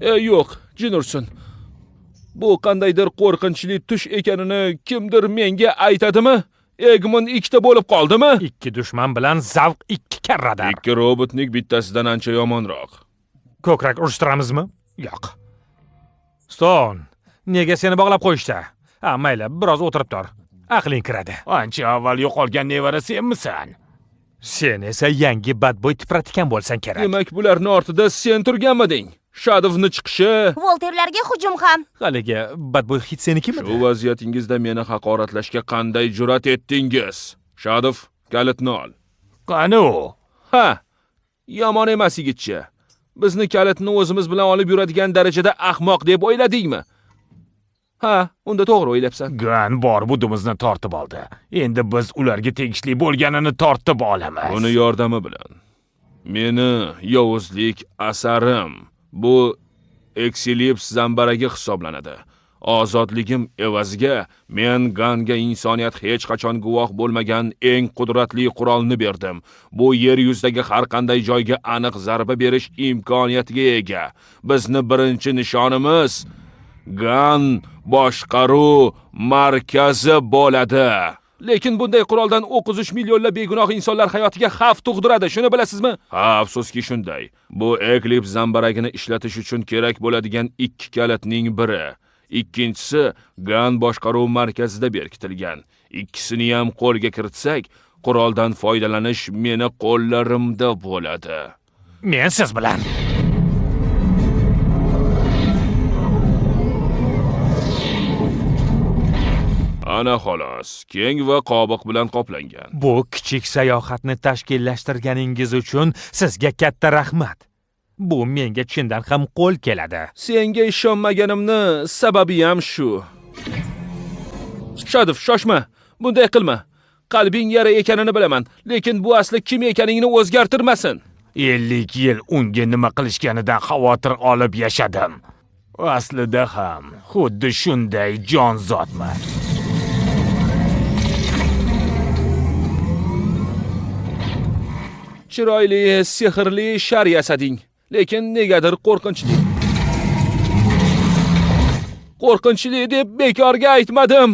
Yo'q, jin ursin. Bu qandaydir qo'rqinchli tush ekanini kimdir menga aytadimi? Egmon ikkita bo'lib qoldimi? Ikki dushman bilan zavq ikki karradir. Ikki robotnik bittasidan ancha yomonroq. Ko'krak urishtiramizmi? Yo'q. Stone, nega seni bog'lab qo'yishdi? Mayli, biroz o'tirib tur. Aqling kiradi. Ancha avval yo'qolgan nevara senmisan? Sen esa yangi badbo'y tipratikan bo'lsan kerak. Demak, bularning ortida sen turganmiding? Shadovni chiqishi. Volterlarga hujum ham. Haligi badbo'y hit senikimi? Shu vaziyatingizda meni haqoratlashga qanday jur'at etdingiz? Shadov, kalitni ol. Qani u? Ha, yomon emas yigitcha. Bizni kalitni o'zimiz bilan olib yuradigan darajada ahmoq deb o'yladingmi? Ha, unda to'g'ri o'ylabsan. Gan bor budimizni tortib oldi. Endi biz ularga tegishli bo'lganini tortib olamiz. Buni yordami bilan. Meni yovuzlik asarim bu Exilips zambaragi hisoblanadi. Ozodligim evaziga men Ganga insoniyat hech qachon guvoh bo'lmagan eng qudratli qurolni berdim. Bu yer yuzidagi har qanday joyga aniq zarba berish imkoniyatiga ega. Bizni birinchi nishonimiz Gan boshqaruv markazi bo'ladi. Lekin bunday quroldan o'q uzish millionlab begunoh insonlar hayotiga xavf tug'diradi. Shuni bilasizmi? Ha, afsuski shunday. Bu Eclipse zambaragini ishlatish uchun kerak bo'ladigan ikki kalitning biri. Ikkinchisi Gan boshqaruv markazida berkitilgan. Ikkisini ham qo'lga kiritsak, quroldan foydalanish meni qo'llarimda bo'ladi. Men siz bilan. Ana xolos, keng va qobiq bilan qoplangan. Bu kichik sayohatni tashkillashtirganingiz uchun sizga katta rahmat. Bu menga chindan ham qo'l keladi. Senga ishonmaganimni sababi ham shu. Shadov, shoshma. Bunday qilma. Qalbing yara ekanini bilaman, lekin bu asli kim ekaningni o'zgartirmasin. 50 yil unga nima qilishganidan xavotir olib yashadim. Aslida ham xuddi shunday jonzotman. Chiroyli, sehrli shar yasading, lekin negadir qo'rqinchli. Qo'rqinchli deb bekorga aytmadim.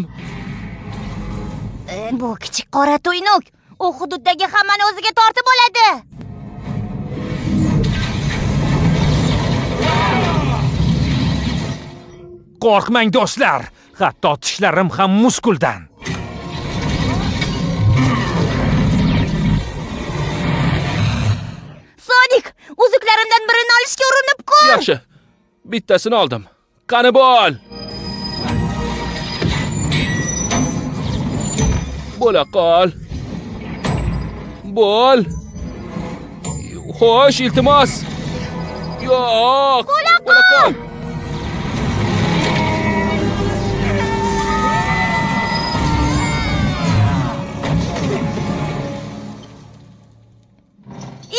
Bu kichik qora to'ynuk. U hududdagi hammani o'ziga tortib oladi. Qo'rqmang do'stlar, hatto tishlarim ham muskuldan. Sonik, uzuklarimdan birini olishga urinib ko'r. Yaxshi. Bittasini oldim. Qani bo'l. Bo'la qol. Bo'l. Xo'sh, iltimos. Yo'q. Bo'la qol.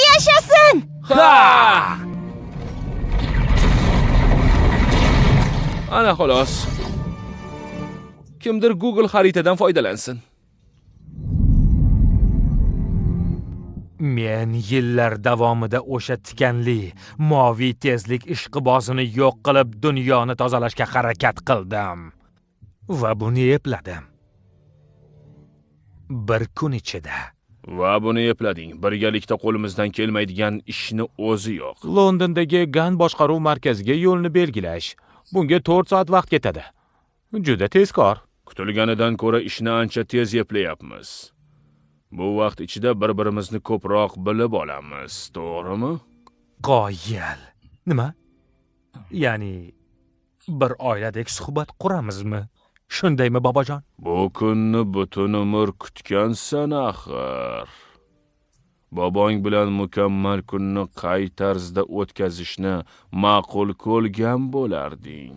Yashasin! Ha! Ana xolos. Kimdir Google xaritadan foydalansin. Men yillar davomida o'sha tikanli, moviy tezlik ishqibozini yo'q qilib dunyoni tozalashga harakat qildim. Va buni epladim. Bir kun ichida. Va buni eplading. Birgalikda qo'limizdan kelmaydigan ishni o'zi yo'q. Londondagi Gan boshqaruv markaziga yo'lni belgilash. Bunga 4 soat vaqt ketadi. Juda tezkor. Kutilganidan ko'ra ishni ancha tez eplayapmiz. Bu vaqt ichida bir-birimizni ko'proq bilib olamiz, to'g'rimi? Qoyil. Nima? Ya'ni bir oiladek suhbat quramizmi? Shundaymi, bobojon? Bu kunni butun umr kutgansan axir. Bobong bilan mukammal kunni qay tarzda o'tkazishni ma'qul ko'rgan bo'larding?